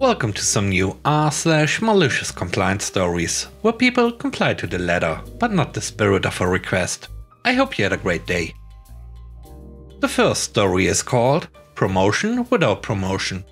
Welcome to some new r/malicious compliance stories, where people comply to the letter, but not the spirit of a request. I hope you had a great day. The first story is called Promotion Without Promotion.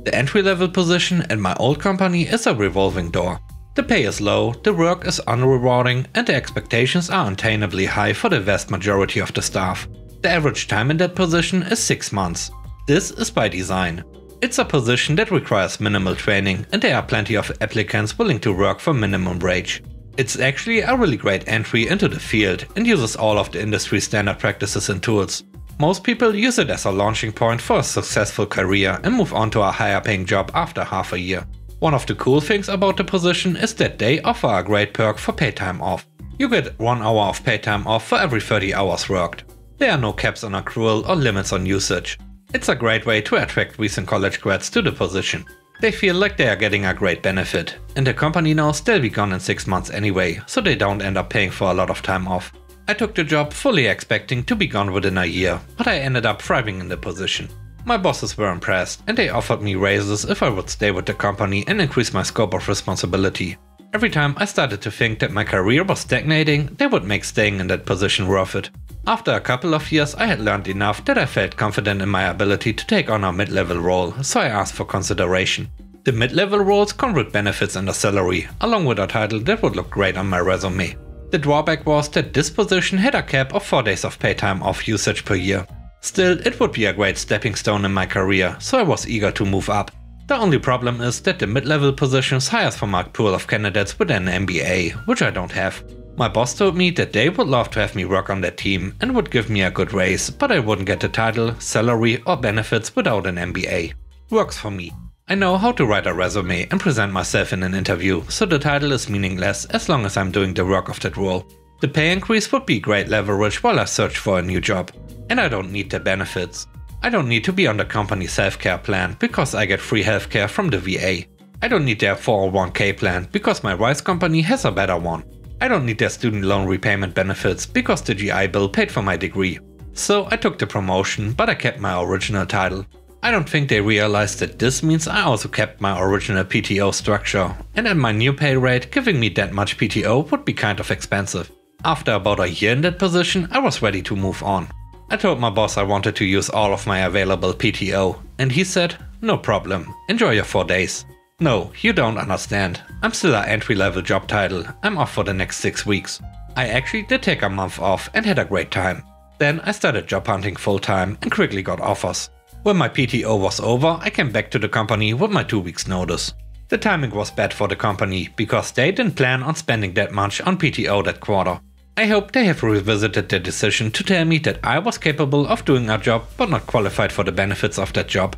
The entry-level position at my old company is a revolving door. The pay is low, the work is unrewarding, and the expectations are unattainably high for the vast majority of the staff. The average time in that position is 6 months. This is by design. It's a position that requires minimal training, and there are plenty of applicants willing to work for minimum wage. It's actually a really great entry into the field and uses all of the industry standard practices and tools. Most people use it as a launching point for a successful career and move on to a higher paying job after half a year. One of the cool things about the position is that they offer a great perk for paid time off. You get 1 hour of paid time off for every 30 hours worked. There are no caps on accrual or limits on usage. It's a great way to attract recent college grads to the position. They feel like they are getting a great benefit, and the company knows they'll be gone in 6 months anyway, so they don't end up paying for a lot of time off. I took the job fully expecting to be gone within a year, but I ended up thriving in the position. My bosses were impressed, and they offered me raises if I would stay with the company and increase my scope of responsibility. Every time I started to think that my career was stagnating, they would make staying in that position worth it. After a couple of years, I had learned enough that I felt confident in my ability to take on a mid-level role, so I asked for consideration. The mid-level roles come with benefits and a salary, along with a title that would look great on my resume. The drawback was that this position had a cap of 4 days of paid time off usage per year. Still, it would be a great stepping stone in my career, so I was eager to move up. The only problem is that the mid-level positions hires from a pool of candidates with an MBA, which I don't have. My boss told me that they would love to have me work on their team and would give me a good raise, but I wouldn't get the title, salary or benefits without an MBA. Works for me. I know how to write a resume and present myself in an interview, so the title is meaningless as long as I'm doing the work of that role. The pay increase would be great leverage while I search for a new job. And I don't need the benefits. I don't need to be on the company's healthcare plan because I get free healthcare from the VA. I don't need their 401k plan because my wife's company has a better one. I don't need their student loan repayment benefits because the GI Bill paid for my degree. So I took the promotion, but I kept my original title. I don't think they realized that this means I also kept my original PTO structure, and at my new pay rate, giving me that much PTO would be kind of expensive. After about a year in that position, I was ready to move on. I told my boss I wanted to use all of my available PTO, and he said, "No problem, enjoy your 4 days." No, you don't understand. I'm still an entry-level job title. I'm off for the next 6 weeks. I actually did take a month off and had a great time. Then I started job hunting full-time and quickly got offers. When my PTO was over, I came back to the company with my 2 weeks notice. The timing was bad for the company because they didn't plan on spending that much on PTO that quarter. I hope they have revisited their decision to tell me that I was capable of doing a job but not qualified for the benefits of that job.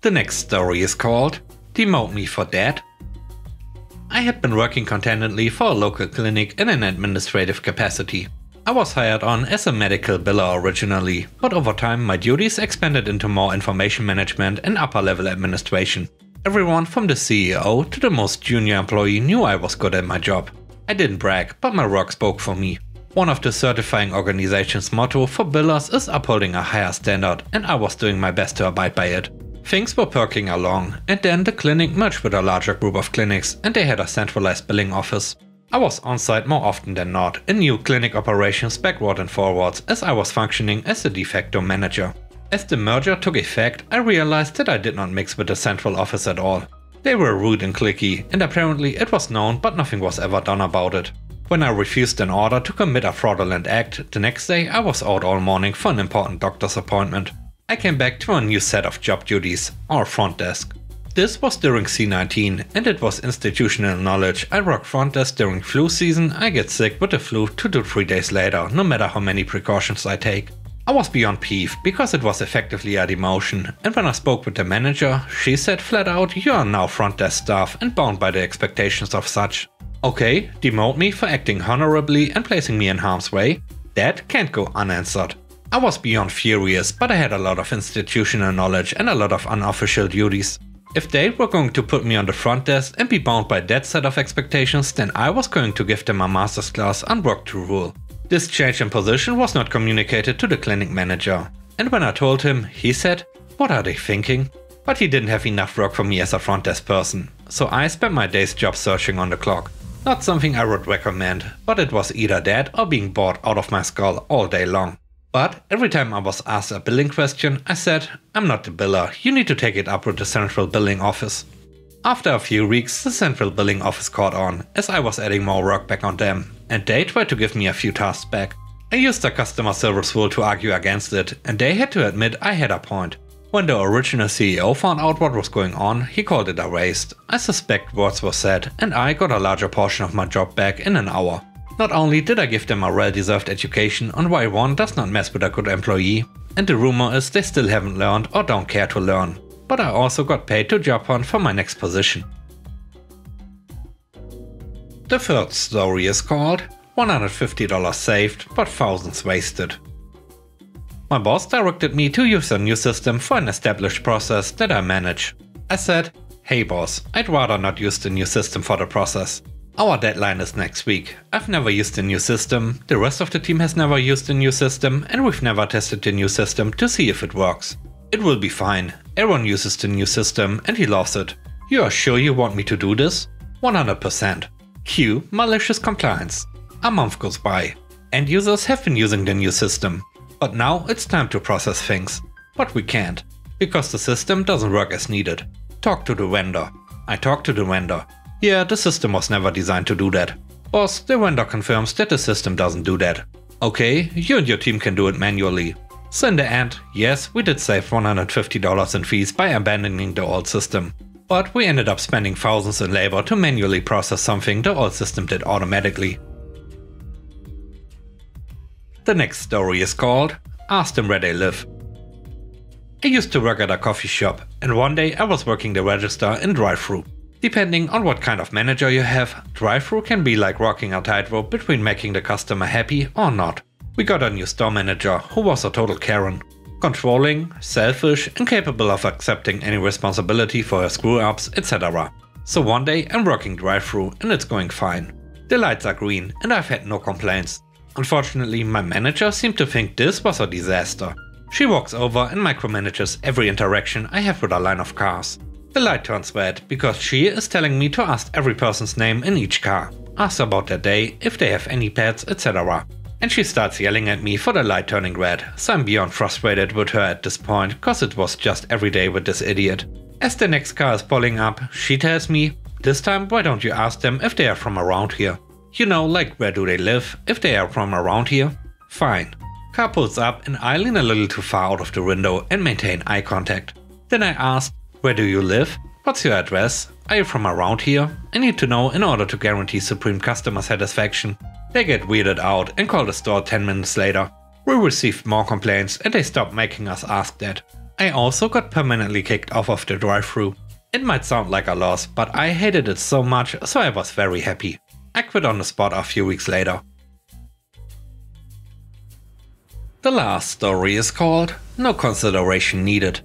The next story is called Demote Me for That. I had been working contentedly for a local clinic in an administrative capacity. I was hired on as a medical biller originally, but over time my duties expanded into more information management and upper level administration. Everyone from the CEO to the most junior employee knew I was good at my job. I didn't brag, but my work spoke for me. One of the certifying organization's motto for billers is upholding a higher standard, and I was doing my best to abide by it. Things were perking along, and then the clinic merged with a larger group of clinics and they had a centralized billing office. I was on site more often than not and knew clinic operations backward and forwards as I was functioning as the de facto manager. As the merger took effect, I realized that I did not mix with the central office at all. They were rude and cliquey, and apparently it was known but nothing was ever done about it. When I refused an order to commit a fraudulent act, the next day I was out all morning for an important doctor's appointment. I came back to a new set of job duties, our front desk. This was during C19 and it was institutional knowledge. I work front desk during flu season, I get sick with the flu 2 to 3 days later, no matter how many precautions I take. I was beyond peeved because it was effectively a demotion, and when I spoke with the manager, she said flat out, "You are now front desk staff and bound by the expectations of such." Okay, demote me for acting honorably and placing me in harm's way? That can't go unanswered. I was beyond furious, but I had a lot of institutional knowledge and a lot of unofficial duties. If they were going to put me on the front desk and be bound by that set of expectations, then I was going to give them a master's class on work to rule. This change in position was not communicated to the clinic manager. And when I told him, he said, "What are they thinking?" But he didn't have enough work for me as a front desk person, so I spent my day's job searching on the clock. Not something I would recommend, but it was either that or being bored out of my skull all day long. But every time I was asked a billing question, I said, "I'm not the biller, you need to take it up with the central billing office." After a few weeks, the central billing office caught on, as I was adding more work back on them, and they tried to give me a few tasks back. I used a customer service rule to argue against it, and they had to admit I had a point. When the original CEO found out what was going on, he called it a waste. I suspect words were said, and I got a larger portion of my job back in an hour. Not only did I give them a well-deserved education on why one does not mess with a good employee, and the rumor is they still haven't learned or don't care to learn, but I also got paid to job hunt for my next position. The third story is called $150 saved but thousands wasted. My boss directed me to use a new system for an established process that I manage. I said, "Hey boss, I'd rather not use the new system for the process. Our deadline is next week. I've never used the new system, the rest of the team has never used the new system, and we've never tested the new system to see if it works. It will be fine. Everyone uses the new system and he loves it. You are sure you want me to do this?" 100%. Cue malicious compliance. A month goes by. End users have been using the new system. But now it's time to process things. But we can't, because the system doesn't work as needed. Talk to the vendor. I talked to the vendor. Yeah, the system was never designed to do that. Boss, the vendor confirms that the system doesn't do that. Okay, you and your team can do it manually. So in the end, yes, we did save $150 in fees by abandoning the old system. But we ended up spending thousands in labor to manually process something the old system did automatically. The next story is called "Ask Them Where They Live." I used to work at a coffee shop, and one day I was working the register in drive-thru. Depending on what kind of manager you have, drive-thru can be like walking a tightrope between making the customer happy or not. We got a new store manager who was a total Karen. Controlling, selfish, incapable of accepting any responsibility for her screw-ups, etc. So one day I'm working drive-thru and it's going fine. The lights are green and I've had no complaints. Unfortunately, my manager seemed to think this was a disaster. She walks over and micromanages every interaction I have with a line of cars. The light turns red because she is telling me to ask every person's name in each car, ask about their day, if they have any pets, etc. And she starts yelling at me for the light turning red, so I'm beyond frustrated with her at this point, cause it was just every day with this idiot. As the next car is pulling up, she tells me, "This time why don't you ask them if they are from around here? You know, like where do they live, if they are from around here?" Fine. Car pulls up and I lean a little too far out of the window and maintain eye contact. Then I ask, "Where do you live? What's your address? Are you from around here? I need to know in order to guarantee supreme customer satisfaction." They get weirded out and call the store 10 minutes later. We received more complaints and they stopped making us ask that. I also got permanently kicked off of the drive-thru. It might sound like a loss, but I hated it so much, so I was very happy. I quit on the spot a few weeks later. The last story is called "No Consideration Needed."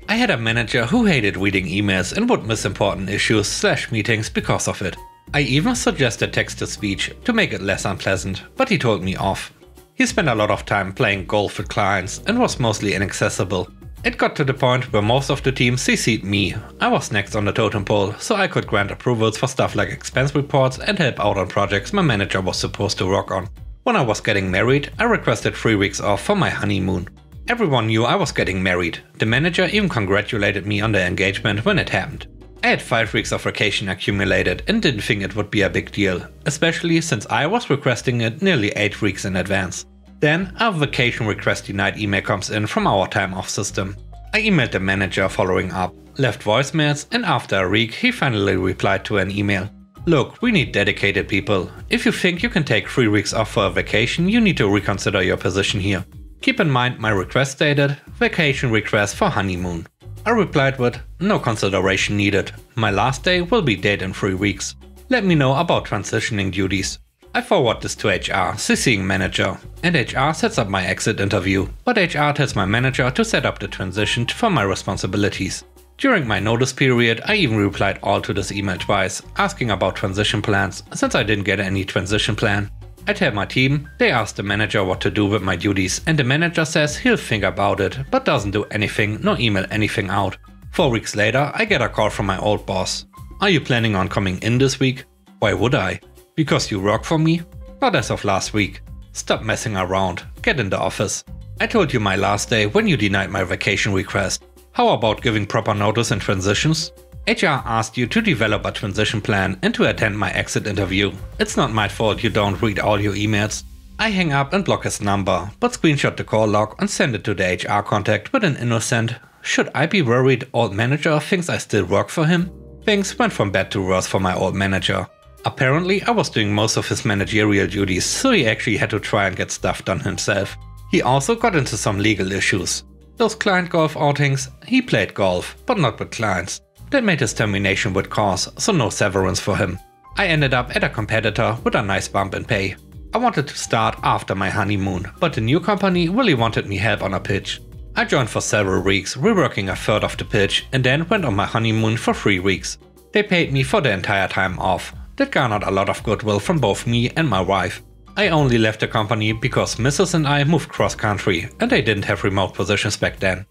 I had a manager who hated reading emails and would miss important issues/meetings because of it. I even suggested text-to-speech to make it less unpleasant, but he told me off. He spent a lot of time playing golf with clients and was mostly inaccessible. It got to the point where most of the team CC'd me. I was next on the totem pole, so I could grant approvals for stuff like expense reports and help out on projects my manager was supposed to work on. When I was getting married, I requested 3 weeks off for my honeymoon. Everyone knew I was getting married. The manager even congratulated me on the engagement when it happened. I had 5 weeks of vacation accumulated and didn't think it would be a big deal, especially since I was requesting it nearly 8 weeks in advance. Then a vacation request denied email comes in from our time off system. I emailed the manager following up, left voicemails, and after a week he finally replied to an email. "Look, we need dedicated people. If you think you can take 3 weeks off for a vacation, you need to reconsider your position here. Keep in mind my request stated, vacation request for honeymoon." I replied with, "No consideration needed. My last day will be dead in 3 weeks. Let me know about transitioning duties." I forward this to HR, CCing manager, and HR sets up my exit interview, but HR tells my manager to set up the transition for my responsibilities. During my notice period, I even replied all to this email twice, asking about transition plans, since I didn't get any transition plan. I tell my team, they ask the manager what to do with my duties, and the manager says he'll think about it, but doesn't do anything nor email anything out. 4 weeks later, I get a call from my old boss. Are you planning on coming in this week? Why would I? Because you work for me? Not as of last week. Stop messing around, get in the office. I told you my last day when you denied my vacation request. How about giving proper notice and transitions? HR asked you to develop a transition plan and to attend my exit interview. It's not my fault you don't read all your emails. I hang up and block his number, but screenshot the call log and send it to the HR contact with an innocent, should I be worried old manager thinks I still work for him? Things went from bad to worse for my old manager. Apparently I was doing most of his managerial duties, so he actually had to try and get stuff done himself. He also got into some legal issues. Those client golf outings, he played golf, but not with clients. That made his termination with cause, so no severance for him. I ended up at a competitor with a nice bump in pay. I wanted to start after my honeymoon, but the new company really wanted me help on a pitch. I joined for several weeks, reworking a third of the pitch, and then went on my honeymoon for 3 weeks. They paid me for the entire time off. That garnered a lot of goodwill from both me and my wife. I only left the company because Mrs. and I moved cross country, and they didn't have remote positions back then.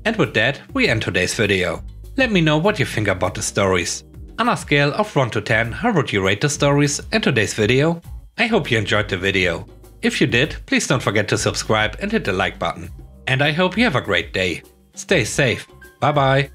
And with that, we end today's video. Let me know what you think about the stories. On a scale of 1 to 10, how would you rate the stories and today's video? I hope you enjoyed the video. If you did, please don't forget to subscribe and hit the like button. And I hope you have a great day. Stay safe. Bye bye.